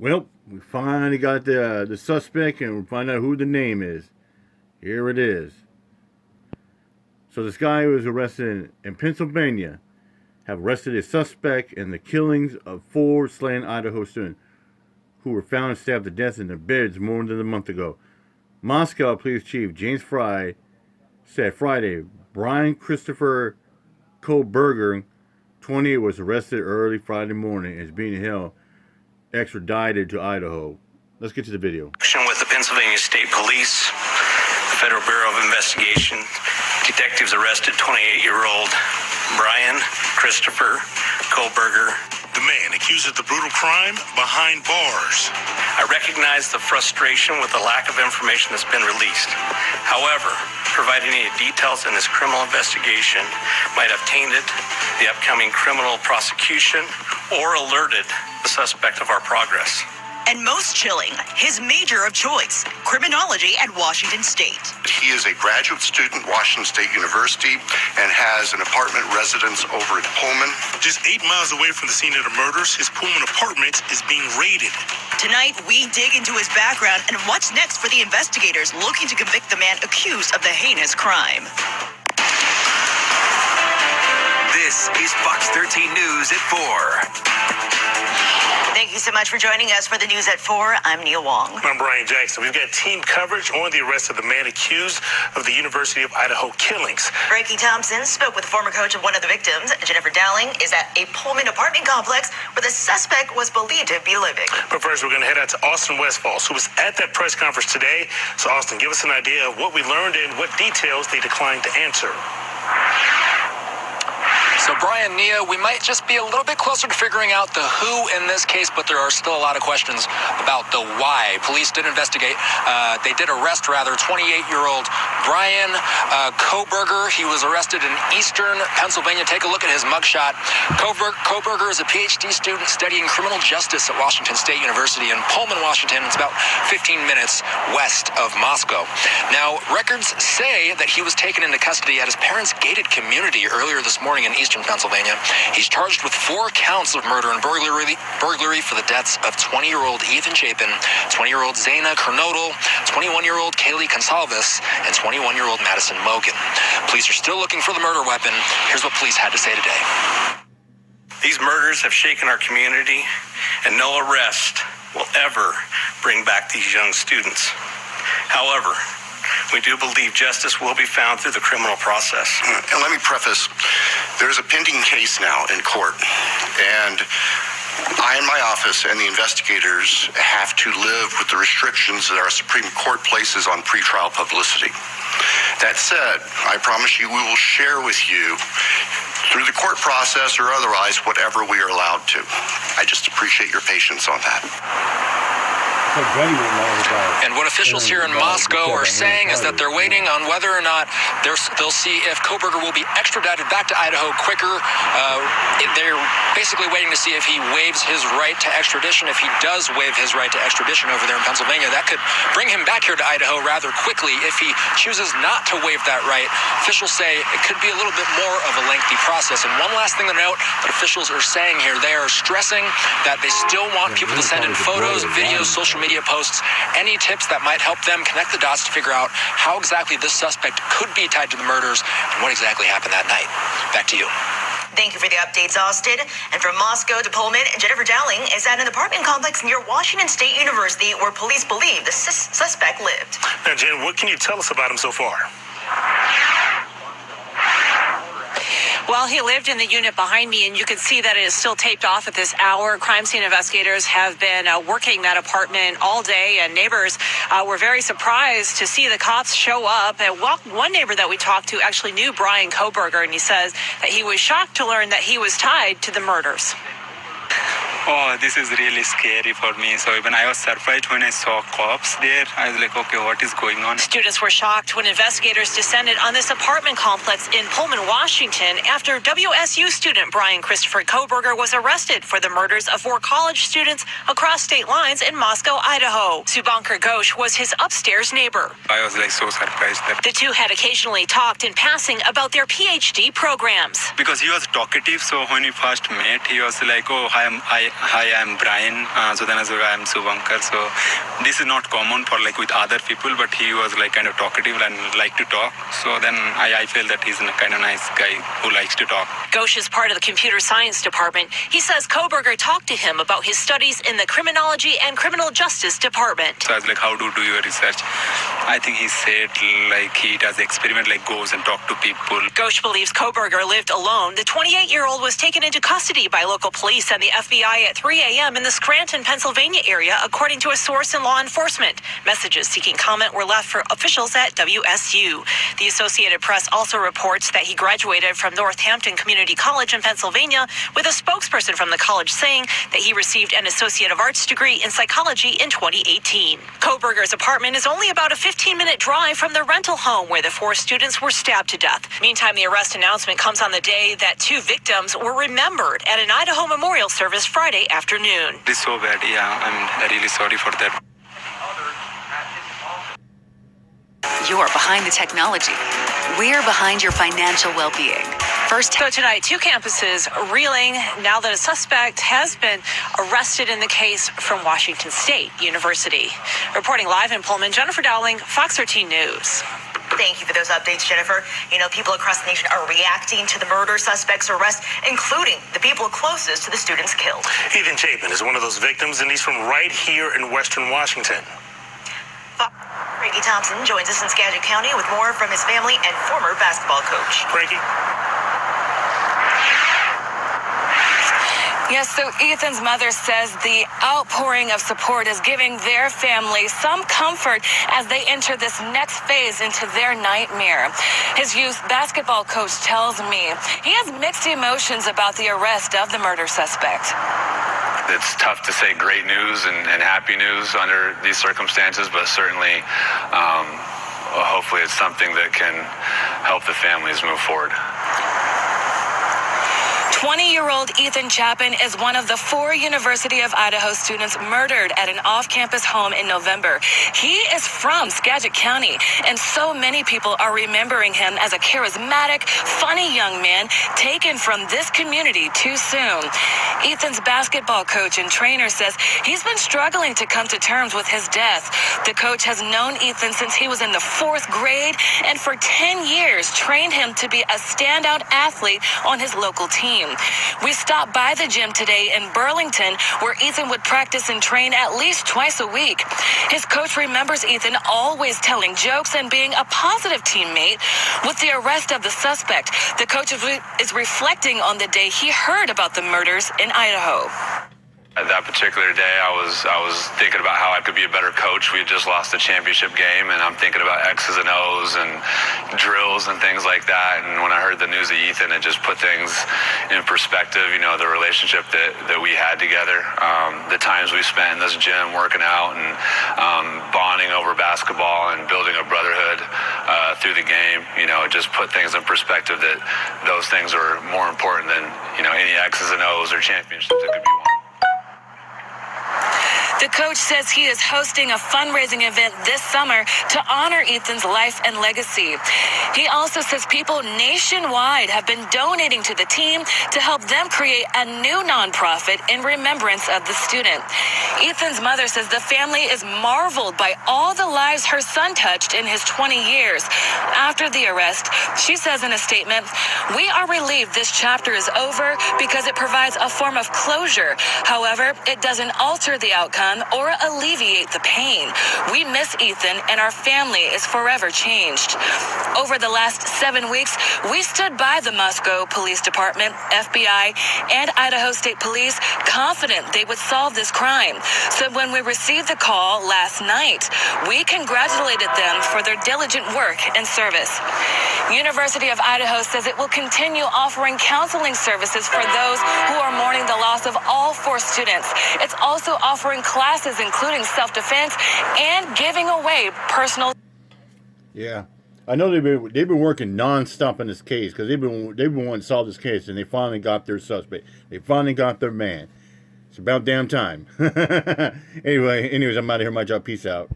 Well, we finally got the suspect, and we'll find out who the name is. Here it is. So this guy who was arrested in Pennsylvania have arrested a suspect in the killings of 4 slain Idaho students who were found stabbed to death in their beds more than a month ago. Moscow Police Chief James Fry said Friday Brian Christopher Kohlberger, 20, was arrested early Friday morning and is being held extradited to Idaho. Let's get to the video. With the Pennsylvania State Police, the Federal Bureau of Investigation, detectives arrested 28-year-old Brian Christopher Kohlberger, the man accused of the brutal crime behind bars. I recognize the frustration with the lack of information that's been released. However, providing any details in this criminal investigation might have tainted the upcoming criminal prosecution or alerted the suspect of our progress. And most chilling, his major of choice, criminology at Washington State. He is a graduate student at Washington State University and has an apartment residence over at Pullman. Just 8 miles away from the scene of the murders, his Pullman apartment is being raided. Tonight, we dig into his background and what's next for the investigators looking to convict the man accused of the heinous crime. This is Fox 13 News at 4. Thank you so much for joining us for the News at 4. I'm Neil Wong. I'm Brian Jackson. We've got team coverage on the arrest of the man accused of the University of Idaho killings. Frankie Thompson spoke with the former coach of one of the victims. Jennifer Dowling is at a Pullman apartment complex where the suspect was believed to be living. But first, we're going to head out to Austin Westfalls, who was at that press conference today. So, Austin, give us an idea of what we learned and what details they declined to answer. So, Brian, Nia, we might just be a little bit closer to figuring out the who in this case, but there are still a lot of questions about the why. Police did investigate. They did arrest, 28-year-old Brian Kohlberger. He was arrested in eastern Pennsylvania. Take a look at his mugshot. Kohlberger is a PhD student studying criminal justice at Washington State University in Pullman, Washington. It's about 15 minutes west of Moscow. Now, records say that he was taken into custody at his parents' gated community earlier this morning in eastern Pennsylvania. He's charged with 4 counts of murder and burglary for the deaths of 20-year-old Ethan Chapin, 20-year-old Zaina Kernodle, 21-year-old Kaylee Consalvis, and 21-year-old Madison Mogan. Police are still looking for the murder weapon. Here's what police had to say today. These murders have shaken our community, and no arrest will ever bring back these young students. However, we do believe justice will be found through the criminal process. And let me preface, there's a pending case now in court, and I and my office and the investigators have to live with the restrictions that our Supreme Court places on pretrial publicity. That said, I promise you we will share with you through the court process or otherwise whatever we are allowed to. I just appreciate your patience on that. And what officials here in Moscow are saying is that they're waiting on whether or not they'll see if Kohlberger will be extradited back to Idaho quicker. They're basically waiting to see if he waives his right to extradition. If he does waive his right to extradition over there in Pennsylvania, that could bring him back here to Idaho rather quickly. If he chooses not to waive that right, officials say it could be a little bit more of a lengthy process. And one last thing to note that officials are saying here, they are stressing that they still want people to send in photos, videos, social media posts, any tips that might help them connect the dots to figure out how exactly this suspect could be tied to the murders and what exactly happened that night. Back to you. Thank you for the updates, Austin. And from Moscow to Pullman, Jennifer Dowling is at an apartment complex near Washington State University where police believe the suspect lived. Now, Jen, what can you tell us about him so far? Well, he lived in the unit behind me, and you can see that it is still taped off at this hour. Crime scene investigators have been working that apartment all day, and neighbors were very surprised to see the cops show up. And one neighbor that we talked to actually knew Brian Kohlberger, and he says that he was shocked to learn that he was tied to the murders. Oh, this is really scary for me. So even I was surprised when I saw cops there. I was like, okay, what is going on? Students were shocked when investigators descended on this apartment complex in Pullman, Washington, after WSU student Brian Christopher Kohlberger was arrested for the murders of 4 college students across state lines in Moscow, Idaho. Subankar Ghosh was his upstairs neighbor. I was like so surprised that The two had occasionally talked in passing about their PhD programs. because he was talkative. So when we first met, he was like, oh, I hi, I'm Brian. So then I was like, I'm Subankar. So this is not common for like with other people, but he was like kind of talkative and like to talk. So then I feel that he's a kind of nice guy who likes to talk. Ghosh is part of the computer science department. He says Koberger talked to him about his studies in the criminology and criminal justice department. So I was like, how do you do your research? I think he said like he does experiment, like goes and talk to people. Ghosh believes Koberger lived alone. The 28-year-old was taken into custody by local police and the FBI at 3 a.m. in the Scranton, Pennsylvania area, according to a source in law enforcement. Messages seeking comment were left for officials at WSU. The Associated Press also reports that he graduated from Northampton Community College in Pennsylvania, with a spokesperson from the college saying that he received an Associate of Arts degree in psychology in 2018. Koberger's apartment is only about a 15-minute drive from the rental home where the 4 students were stabbed to death. Meantime, the arrest announcement comes on the day that 2 victims were remembered at an Idaho memorial service Friday afternoon. It's so bad. Yeah, I'm really sorry for that. You're behind the technology. We're behind your financial well-being. First. So tonight, 2 campuses reeling now that a suspect has been arrested in the case from Washington State University. Reporting live in Pullman, Jennifer Dowling, Fox 13 News. Thank you for those updates, Jennifer. You know, people across the nation are reacting to the murder suspect's arrest, including the people closest to the students killed. Ethan Chapin is one of those victims, and he's from right here in Western Washington. Frankie Thompson joins us in Skagit County with more from his family and former basketball coach. Frankie? Yes, so Ethan's mother says the outpouring of support is giving their family some comfort as they enter this next phase into their nightmare. His youth basketball coach tells me he has mixed emotions about the arrest of the murder suspect. It's tough to say great news and happy news under these circumstances, but certainly hopefully it's something that can help the families move forward. 20-year-old Ethan Chapin is one of the 4 University of Idaho students murdered at an off-campus home in November. He is from Skagit County, and so many people are remembering him as a charismatic, funny young man taken from this community too soon. Ethan's basketball coach and trainer says he's been struggling to come to terms with his death. The coach has known Ethan since he was in the 4th grade, and for 10 years trained him to be a standout athlete on his local team. We stopped by the gym today in Burlington, where Ethan would practice and train at least twice a week. His coach remembers Ethan always telling jokes and being a positive teammate. With the arrest of the suspect, the coach is reflecting on the day he heard about the murders in Idaho. At that particular day, I was thinking about how I could be a better coach. We had just lost the championship game, and I'm thinking about X's and O's and drills and things like that. And when I heard the news of Ethan, it just put things in perspective, you know, the relationship that we had together, the times we spent in this gym working out and bonding over basketball and building a brotherhood through the game. You know, it just put things in perspective that those things are more important than, you know, any X's and O's or championships that could be won. The coach says he is hosting a fundraising event this summer to honor Ethan's life and legacy. He also says people nationwide have been donating to the team to help them create a new nonprofit in remembrance of the student. Ethan's mother says the family is marveled by all the lives her son touched in his 20 years. After the arrest, she says in a statement, "We are relieved this chapter is over because it provides a form of closure. However, it doesn't alter the outcome or alleviate the pain. We miss Ethan, and our family is forever changed." Over the last 7 weeks, we stood by the Moscow Police Department, FBI, and Idaho State Police, confident they would solve this crime. So when we received the call last night, we congratulated them for their diligent work and service. University of Idaho says it will continue offering counseling services for those who are mourning the loss of all 4 students. It's also offering classes including self-defense and giving away personal. Yeah, I know they've been working nonstop on this case because they've been wanting to solve this case, and they finally got their suspect. They finally got their man. It's about damn time. Anyways, I'm out of here. My job. Peace out.